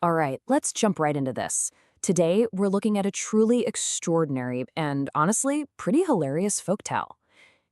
All right, let's jump right into this. Today, we're looking at a truly extraordinary and honestly pretty hilarious folktale.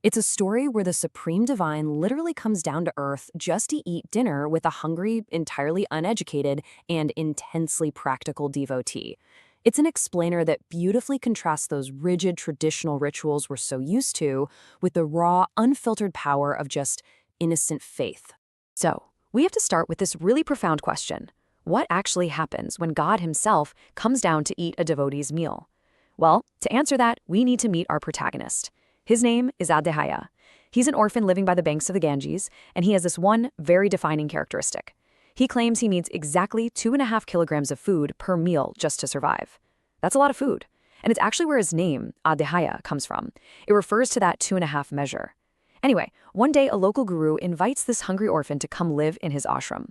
It's a story where the supreme divine literally comes down to earth just to eat dinner with a hungry, entirely uneducated, and intensely practical devotee. It's an explainer that beautifully contrasts those rigid traditional rituals we're so used to with the raw, unfiltered power of just innocent faith. So, we have to start with this really profound question. What actually happens when God himself comes down to eat a devotee's meal? Well, to answer that, we need to meet our protagonist. His name is Adhaya. He's an orphan living by the banks of the Ganges, and he has this one very defining characteristic. He claims he needs exactly 2.5 kilograms of food per meal just to survive. That's a lot of food. And it's actually where his name, Adhaya, comes from. It refers to that 2.5 measure. Anyway, one day a local guru invites this hungry orphan to come live in his ashram.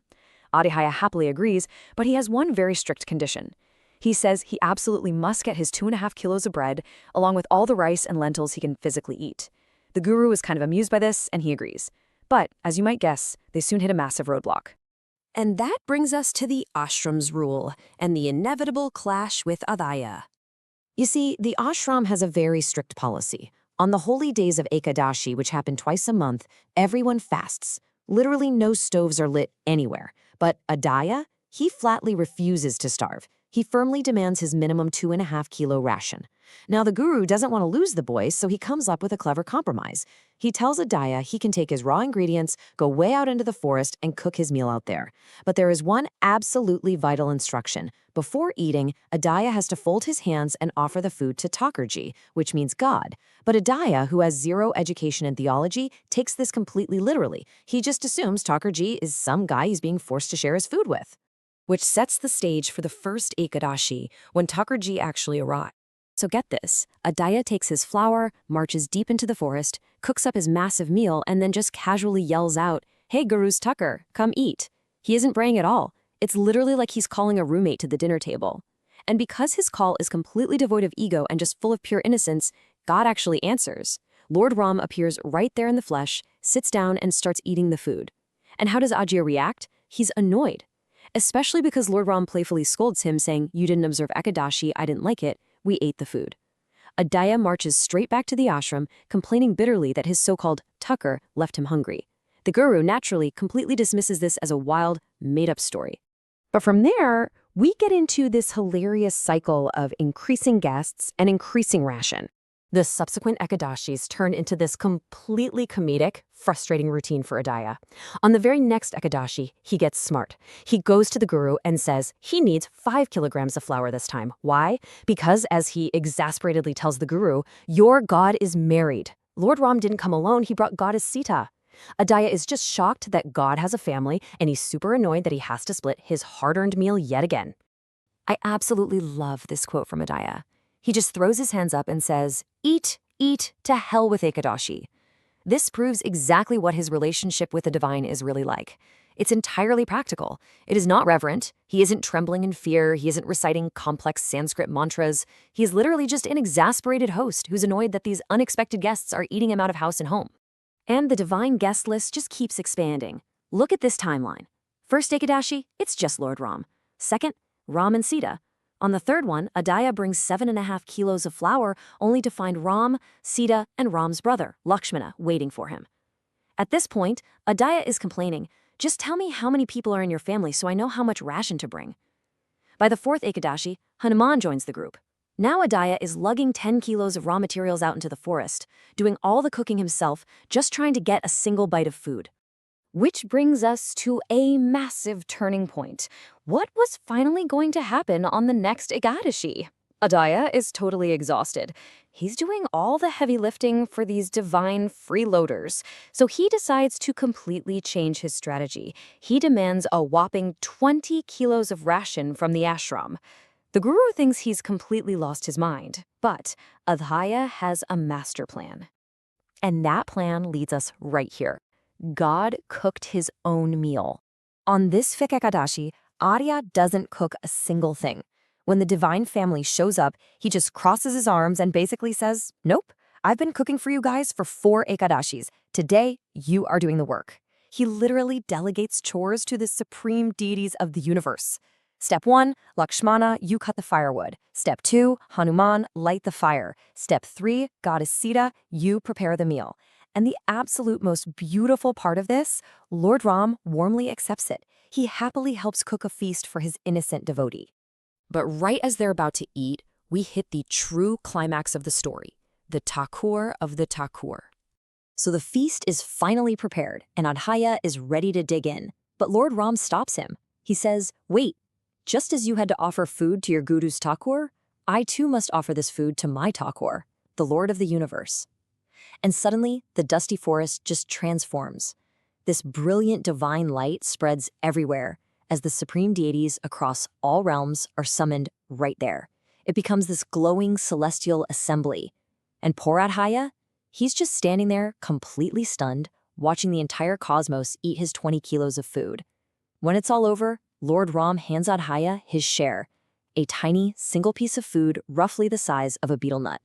Adhaya happily agrees, but he has one very strict condition. He says he absolutely must get his 2.5 kilos of bread, along with all the rice and lentils he can physically eat. The guru is kind of amused by this, and he agrees. But, as you might guess, they soon hit a massive roadblock. And that brings us to the ashram's rule and the inevitable clash with Adhaya. You see, the ashram has a very strict policy. On the holy days of Ekadashi, which happen twice a month, everyone fasts. Literally no stoves are lit anywhere. But Adhaya, he flatly refuses to starve. He firmly demands his minimum 2.5 kilo ration. Now, the guru doesn't want to lose the boy, so he comes up with a clever compromise. He tells Adhaya he can take his raw ingredients, go way out into the forest, and cook his meal out there. But there is one absolutely vital instruction. Before eating, Adhaya has to fold his hands and offer the food to Thakurji, which means God. But Adhaya, who has zero education in theology, takes this completely literally. He just assumes Thakurji is some guy he's being forced to share his food with. Which sets the stage for the first Ekadashi, when Thakurji actually arrives. So get this, Adhaya takes his flour, marches deep into the forest, cooks up his massive meal, and then just casually yells out, "Hey Guru's Tucker, come eat." He isn't braying at all. It's literally like he's calling a roommate to the dinner table. And because his call is completely devoid of ego and just full of pure innocence, God actually answers. Lord Ram appears right there in the flesh, sits down, and starts eating the food. And how does Ajay react? He's annoyed. Especially because Lord Ram playfully scolds him, saying, "You didn't observe Ekadashi, I didn't like it, we ate the food." Adhaya marches straight back to the ashram, complaining bitterly that his so-called Tucker left him hungry. The guru naturally completely dismisses this as a wild, made-up story. But from there, we get into this hilarious cycle of increasing guests and increasing ration. The subsequent Ekadashis turn into this completely comedic, frustrating routine for Adhaya. On the very next Ekadashi, he gets smart. He goes to the guru and says he needs 5 kilograms of flour this time. Why? Because, as he exasperatedly tells the guru, your god is married. Lord Ram didn't come alone, he brought goddess Sita. Adhaya is just shocked that God has a family, and he's super annoyed that he has to split his hard-earned meal yet again. I absolutely love this quote from Adhaya. He just throws his hands up and says, "Eat, eat, to hell with Ekadashi." This proves exactly what his relationship with the divine is really like. It's entirely practical. It is not reverent. He isn't trembling in fear. He isn't reciting complex Sanskrit mantras. He is literally just an exasperated host who's annoyed that these unexpected guests are eating him out of house and home. And the divine guest list just keeps expanding. Look at this timeline. First Ekadashi, it's just Lord Ram. Second, Ram and Sita. On the third one, Adhaya brings 7.5 kilos of flour, only to find Ram, Sita, and Ram's brother, Lakshmana, waiting for him. At this point, Adhaya is complaining, "Just tell me how many people are in your family so I know how much ration to bring." By the fourth Ekadashi, Hanuman joins the group. Now Adhaya is lugging 10 kilos of raw materials out into the forest, doing all the cooking himself, just trying to get a single bite of food. Which brings us to a massive turning point. What was finally going to happen on the next Ekadashi? Adhaya is totally exhausted. He's doing all the heavy lifting for these divine freeloaders, so he decides to completely change his strategy. He demands a whopping 20 kilos of ration from the ashram. The guru thinks he's completely lost his mind, but Adhaya has a master plan. And that plan leads us right here. God cooked his own meal. On this fifth Ekadashi, Arya doesn't cook a single thing. When the divine family shows up, he just crosses his arms and basically says, "Nope, I've been cooking for you guys for 4 Ekadashis. Today, you are doing the work." He literally delegates chores to the supreme deities of the universe. Step 1, Lakshmana, you cut the firewood. Step 2, Hanuman, light the fire. Step 3, Goddess Sita, you prepare the meal. And the absolute most beautiful part of this, Lord Ram warmly accepts it. He happily helps cook a feast for his innocent devotee. But right as they're about to eat, we hit the true climax of the story, the Thakur of the Thakur. So the feast is finally prepared, and Adhaya is ready to dig in. But Lord Ram stops him. He says, wait, just as you had to offer food to your guru's Thakur, I too must offer this food to my Thakur, the Lord of the universe. And suddenly, the dusty forest just transforms. This brilliant divine light spreads everywhere as the supreme deities across all realms are summoned right there. It becomes this glowing celestial assembly. And poor Adhaya, he's just standing there completely stunned, watching the entire cosmos eat his 20 kilos of food. When it's all over, Lord Ram hands Adhaya his share, a tiny, single piece of food roughly the size of a betel nut.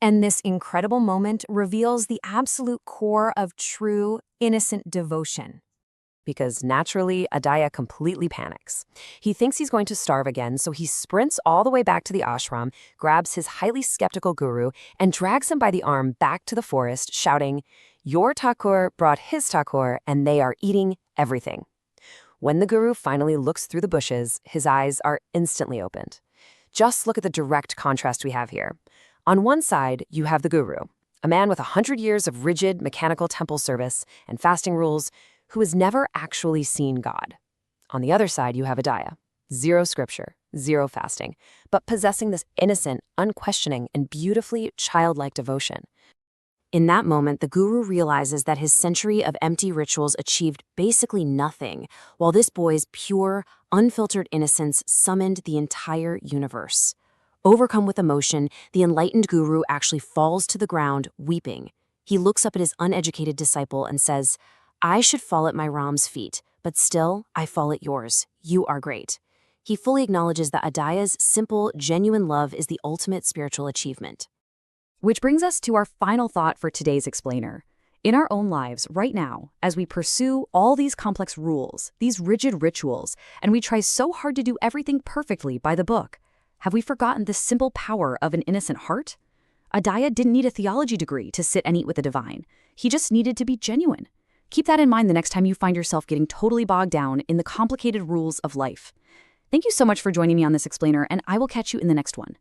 And this incredible moment reveals the absolute core of true, innocent devotion. Because naturally, Adhaya completely panics. He thinks he's going to starve again, so he sprints all the way back to the ashram, grabs his highly skeptical guru, and drags him by the arm back to the forest, shouting, "Your Thakur brought his Thakur, and they are eating everything." When the guru finally looks through the bushes, his eyes are instantly opened. Just look at the direct contrast we have here. On one side, you have the guru, a man with 100 years of rigid mechanical temple service and fasting rules, who has never actually seen God. On the other side, you have Adhaya, zero scripture, zero fasting, but possessing this innocent, unquestioning, and beautifully childlike devotion. In that moment, the guru realizes that his century of empty rituals achieved basically nothing, while this boy's pure, unfiltered innocence summoned the entire universe. Overcome with emotion, the enlightened guru actually falls to the ground, weeping. He looks up at his uneducated disciple and says, "I should fall at my Ram's feet, but still, I fall at yours. You are great." He fully acknowledges that Adhaya's simple, genuine love is the ultimate spiritual achievement. Which brings us to our final thought for today's explainer. In our own lives, right now, as we pursue all these complex rules, these rigid rituals, and we try so hard to do everything perfectly by the book, have we forgotten the simple power of an innocent heart? Adhaya didn't need a theology degree to sit and eat with the divine. He just needed to be genuine. Keep that in mind the next time you find yourself getting totally bogged down in the complicated rules of life. Thank you so much for joining me on this explainer, and I will catch you in the next one.